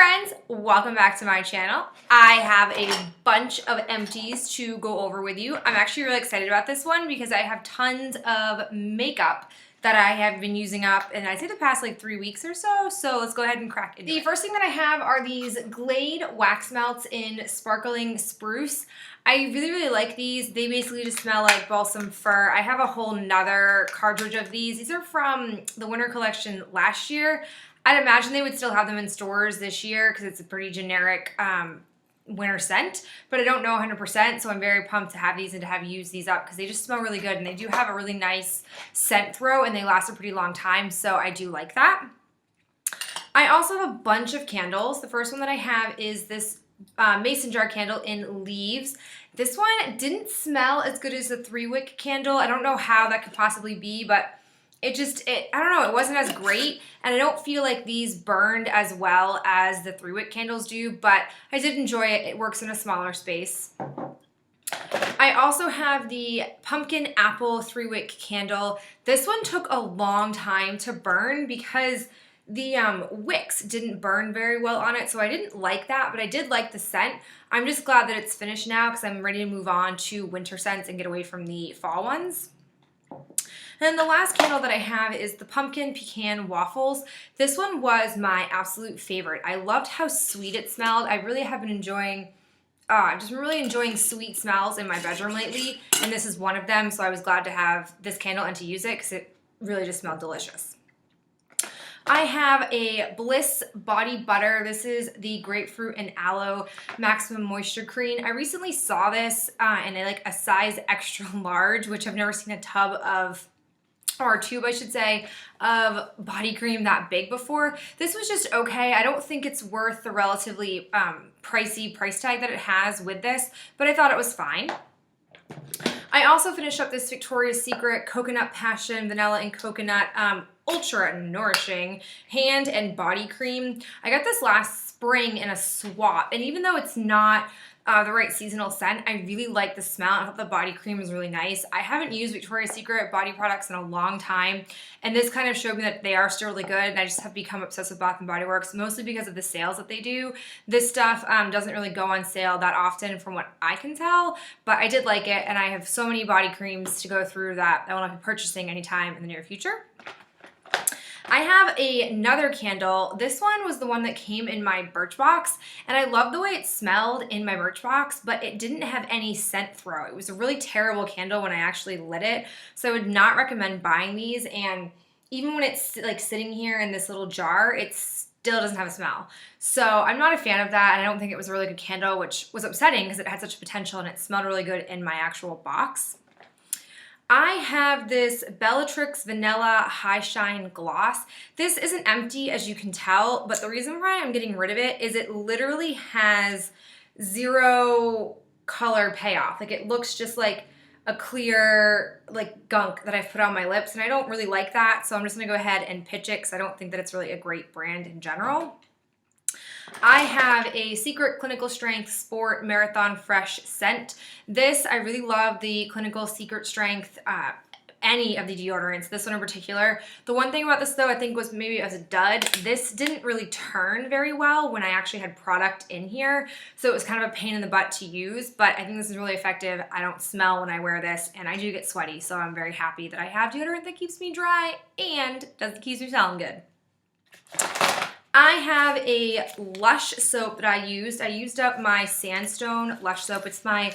friends, welcome back to my channel. I have a bunch of empties to go over with you. I'm actually really excited about this one because I have tons of makeup that I have been using up and I'd say the past like 3 weeks or so. So let's go ahead and crack into it. The first thing that I have are these Glade wax melts in Sparkling Spruce. I really like these. They basically just smell like balsam fir. I have a whole nother cartridge of these. These are from the winter collection last year. I'd imagine they would still have them in stores this year because it's a pretty generic winter scent, but I don't know 100%, so I'm very pumped to have these and to have used these up because they just smell really good and they do have a really nice scent throw and they last a pretty long time, so I do like that. I also have a bunch of candles. The first one that I have is this mason jar candle in Leaves. This one didn't smell as good as the 3-wick candle. I don't know how that could possibly be, but I don't know, it wasn't as great, and I don't feel like these burned as well as the 3-wick candles do, but I did enjoy it. It works in a smaller space. I also have the Pumpkin Apple 3-wick candle. This one took a long time to burn because the wicks didn't burn very well on it, so I didn't like that, but I did like the scent. I'm just glad that it's finished now because I'm ready to move on to winter scents and get away from the fall ones. And then the last candle that I have is the Pumpkin Pecan Waffles. This one was my absolute favorite. I loved how sweet it smelled. I really have been enjoying, I've just been really enjoying sweet smells in my bedroom lately, and this is one of them, so I was glad to have this candle and to use it because it really just smelled delicious. I have a Bliss Body Butter. This is the Grapefruit and Aloe Maximum Moisture Cream. I recently saw this in a size extra large, which I've never seen a tub of, or a tube I should say, of body cream that big before. This was just okay. I don't think it's worth the relatively pricey price tag that it has with this, but I thought it was fine. I also finished up this Victoria's Secret Coconut Passion Vanilla and Coconut Ultra Nourishing Hand and Body Cream. I got this last spring in a swap, and even though it's not the right seasonal scent, I really like the smell. I thought the body cream was really nice. I haven't used Victoria's Secret body products in a long time, and this kind of showed me that they are still really good, and I just have become obsessed with Bath & Body Works, mostly because of the sales that they do. This stuff doesn't really go on sale that often from what I can tell, but I did like it, and I have so many body creams to go through that I will not be purchasing anytime in the near future. I have another candle. This one was the one that came in my Birchbox, and I love the way it smelled in my Birchbox, but it didn't have any scent throw. It was a really terrible candle when I actually lit it, so I would not recommend buying these, and even when it's like sitting here in this little jar, it still doesn't have a smell. So I'm not a fan of that, and I don't think it was a really good candle, which was upsetting because it had such potential and it smelled really good in my actual box. I have this Bellatrix Vanilla High Shine Gloss. This isn't empty, as you can tell, but the reason why I'm getting rid of it is it literally has zero color payoff. Like, it looks just like a clear gunk that I've put on my lips, and I don't really like that, so I'm just gonna go ahead and pitch it because I don't think that it's really a great brand in general. I have a Secret Clinical Strength Sport Marathon Fresh scent. This, I really love the Clinical Secret Strength, any of the deodorants, this one in particular. The one thing about this though, I think was maybe it was a dud. This didn't really turn very well when I actually had product in here, so it was kind of a pain in the butt to use, but I think this is really effective. I don't smell when I wear this, and I do get sweaty, so I'm very happy that I have deodorant that keeps me dry and keeps me smelling good. I have a Lush soap that I used. I used up my Sandstone Lush soap. It's my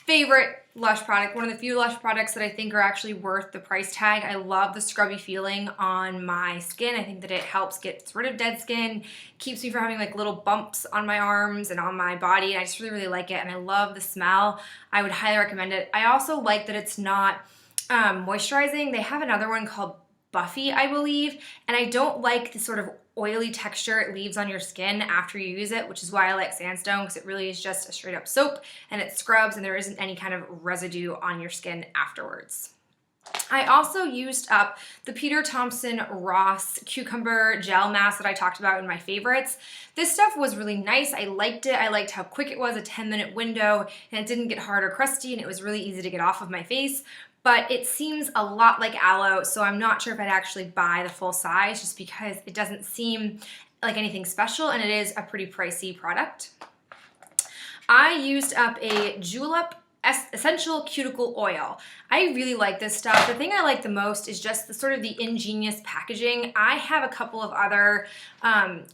favorite Lush product, one of the few Lush products that I think are actually worth the price tag. I love the scrubby feeling on my skin. I think that it helps get rid of dead skin, keeps me from having like little bumps on my arms and on my body. I just really like it, and I love the smell. I would highly recommend it. I also like that it's not moisturizing. They have another one called Buffy, I believe, and I don't like the sort of oily texture it leaves on your skin after you use it, which is why I like Sandstone, because it really is just a straight up soap and it scrubs and there isn't any kind of residue on your skin afterwards. I also used up the Peter Thompson Ross Cucumber Gel Mask that I talked about in my favorites. This stuff was really nice. I liked it. I liked how quick it was, a 10-minute window, and it didn't get hard or crusty, and it was really easy to get off of my face. But it seems a lot like aloe, so I'm not sure if I'd actually buy the full size just because it doesn't seem like anything special, and it is a pretty pricey product. I used up a Julep Essential Cuticle Oil. I really like this stuff. The thing I like the most is just the sort of the ingenious packaging. I have a couple of other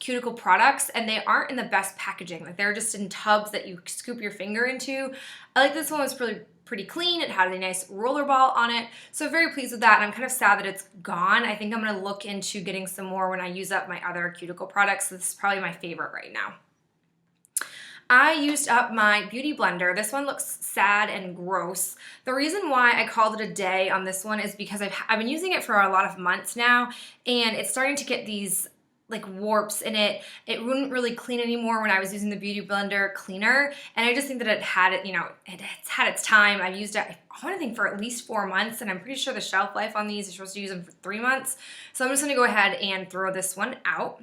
cuticle products and they aren't in the best packaging. Like they're just in tubs that you scoop your finger into. I like this one. Was pretty clean. It had a nice roller ball on it. So very pleased with that. And I'm kind of sad that it's gone. I think I'm going to look into getting some more when I use up my other cuticle products. This is probably my favorite right now. I used up my beauty blender. This one looks sad and gross. The reason why I called it a day on this one is because I've been using it for a lot of months now, and it's starting to get these like warps in it. It wouldn't really clean anymore when I was using the beauty blender cleaner, and I just think that it's had its time. I've used it, I want to think, for at least 4 months, and I'm pretty sure the shelf life on these, you're supposed to use them for 3 months. So I'm just going to go ahead and throw this one out.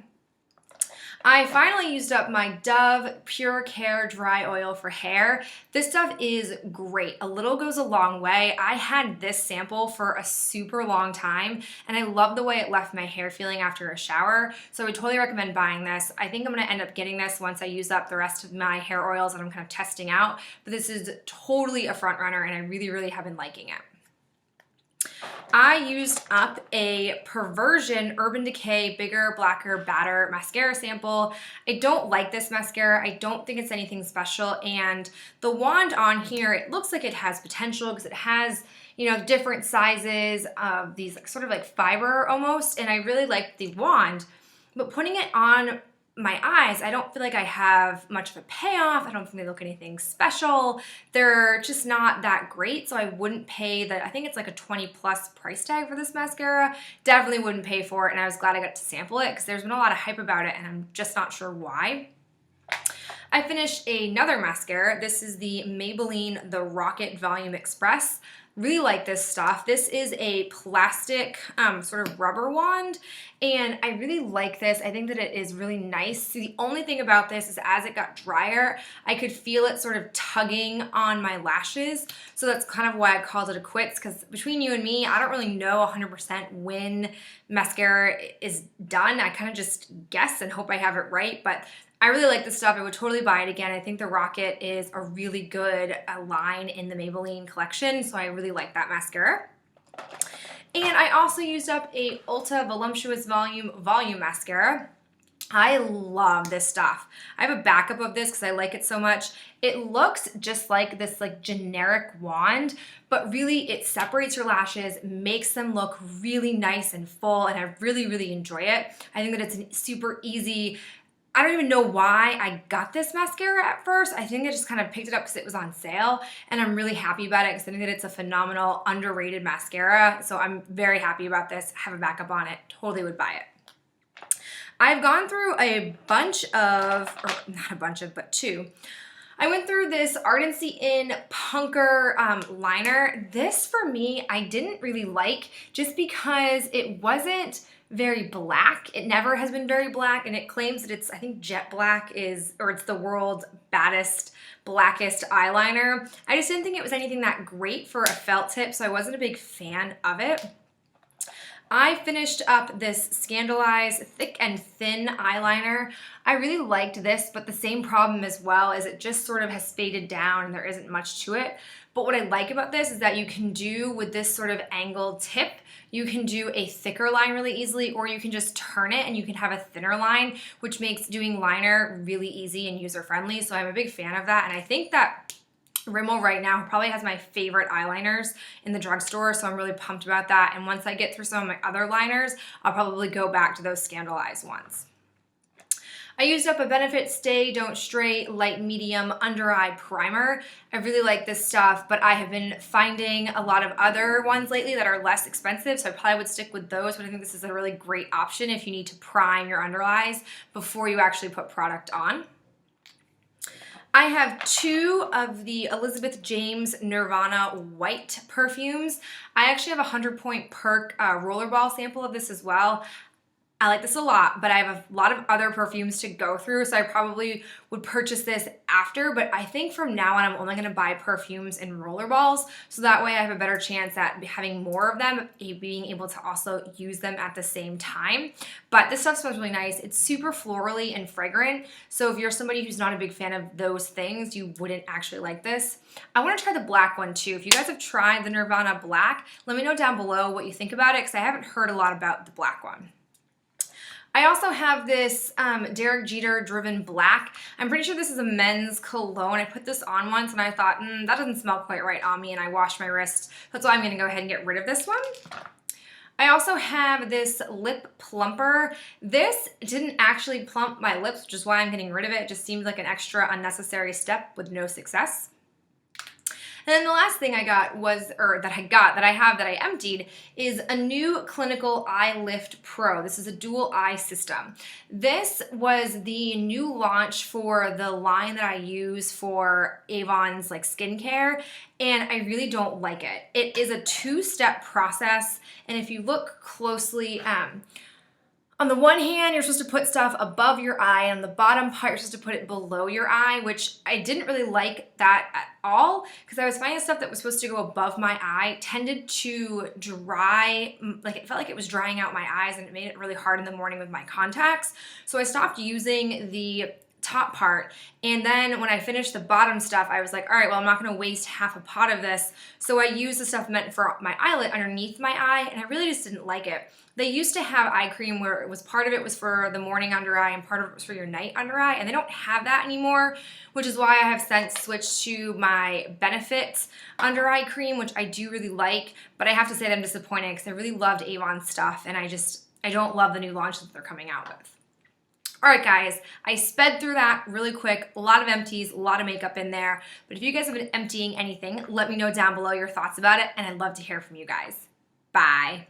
I finally used up my Dove Pure Care Dry Oil for hair. This stuff is great. A little goes a long way. I had this sample for a super long time, and I love the way it left my hair feeling after a shower, so I would totally recommend buying this. I think I'm going to end up getting this once I use up the rest of my hair oils that I'm kind of testing out, but this is totally a front runner, and I really, really have been liking it. I used up a Perversion Urban Decay Bigger, Blacker, Badder mascara sample. I don't like this mascara. I don't think it's anything special, and the wand on here, it looks like it has potential because it has, you know, different sizes of these sort of like fiber almost, and I really like the wand, but putting it on my eyes, I don't feel like I have much of a payoff. I don't think they look anything special. They're just not that great, so I wouldn't pay I think it's like a 20 plus price tag for this mascara. Definitely wouldn't pay for it, and I was glad I got to sample it because there's been a lot of hype about it and I'm just not sure why. I finished another mascara. This is the Maybelline The Rocket Volume Express. Really like this stuff. This is a plastic sort of rubber wand, and I really like this. I think that it is really nice. So the only thing about this is as it got drier, I could feel it sort of tugging on my lashes. So that's kind of why I called it a quits, because between you and me, I don't really know 100% when mascara is done. I kind of just guess and hope I have it right, but I really like this stuff. I would totally buy it again. I think the Rocket is a really good line in the Maybelline collection, so I really like that mascara. And I also used up a Ulta Voluptuous Volume Mascara. I love this stuff. I have a backup of this because I like it so much. It looks just like this like generic wand, but really it separates your lashes, makes them look really nice and full, and I really, really enjoy it. I think that it's a super easy. I don't even know why I got this mascara at first. I think I just kind of picked it up because it was on sale, and I'm really happy about it because I think that it's a phenomenal, underrated mascara. So I'm very happy about this. Have a backup on it. Totally would buy it. I've gone through a bunch of, or not a bunch of, but two. I went through this Ardency In Punker liner. This, for me, I didn't really like just because it wasn't very black. It never has been very black, and it claims that it's, I think jet black is, or it's the world's baddest, blackest eyeliner. I just didn't think it was anything that great for a felt tip, so I wasn't a big fan of it. I finished up this Scandaleyes Thick and Thin eyeliner. I really liked this, but the same problem as well is it just sort of has faded down and there isn't much to it. But what I like about this is that you can do with this sort of angled tip, you can do a thicker line really easily, or you can just turn it and you can have a thinner line, which makes doing liner really easy and user-friendly. So I'm a big fan of that, and I think that Rimmel right now probably has my favorite eyeliners in the drugstore, so I'm really pumped about that. And once I get through some of my other liners, I'll probably go back to those Scandaleyes ones. I used up a Benefit Stay Don't Stray Light Medium Under Eye Primer. I really like this stuff, but I have been finding a lot of other ones lately that are less expensive, so I probably would stick with those, but I think this is a really great option if you need to prime your under eyes before you actually put product on. I have two of the Elizabeth James Nirvana White perfumes. I actually have a 100 Point Perk rollerball sample of this as well. I like this a lot, but I have a lot of other perfumes to go through, so I probably would purchase this after, but I think from now on I'm only gonna buy perfumes in rollerballs, so that way I have a better chance at having more of them, being able to also use them at the same time. But this stuff smells really nice. It's super florally and fragrant, so if you're somebody who's not a big fan of those things, you wouldn't actually like this. I wanna try the black one too. If you guys have tried the Nirvana Black, let me know down below what you think about it, because I haven't heard a lot about the black one. I also have this Derek Jeter Driven Black. I'm pretty sure this is a men's cologne. I put this on once and I thought, that doesn't smell quite right on me, and I washed my wrist. That's why I'm gonna go ahead and get rid of this one. I also have this lip plumper. This didn't actually plump my lips, which is why I'm getting rid of it. It just seemed like an extra unnecessary step with no success. And then the last thing I got was, that I emptied, is a new Clinical Eye Lift Pro. This is a dual eye system. This was the new launch for the line that I use for Avon's like skincare, and I really don't like it. It is a two-step process, and if you look closely, on the one hand, you're supposed to put stuff above your eye, and on the bottom part, you're supposed to put it below your eye, which I didn't really like that at all, because I was finding stuff that was supposed to go above my eye tended to dry, like it felt like it was drying out my eyes, and it made it really hard in the morning with my contacts. So I stopped using the top part, and then when I finished the bottom stuff, I was like, all right, well, I'm not gonna waste half a pot of this, so I used the stuff meant for my eyelid underneath my eye, and I really just didn't like it. They used to have eye cream where it was part of it was for the morning under eye and part of it was for your night under eye, and they don't have that anymore, which is why I have since switched to my Benefit under eye cream, which I do really like, but I have to say that I'm disappointed because I really loved Avon stuff, and I don't love the new launch that they're coming out with. All right, guys, I sped through that really quick. A lot of empties, a lot of makeup in there. But if you guys have been emptying anything, let me know down below your thoughts about it, and I'd love to hear from you guys. Bye.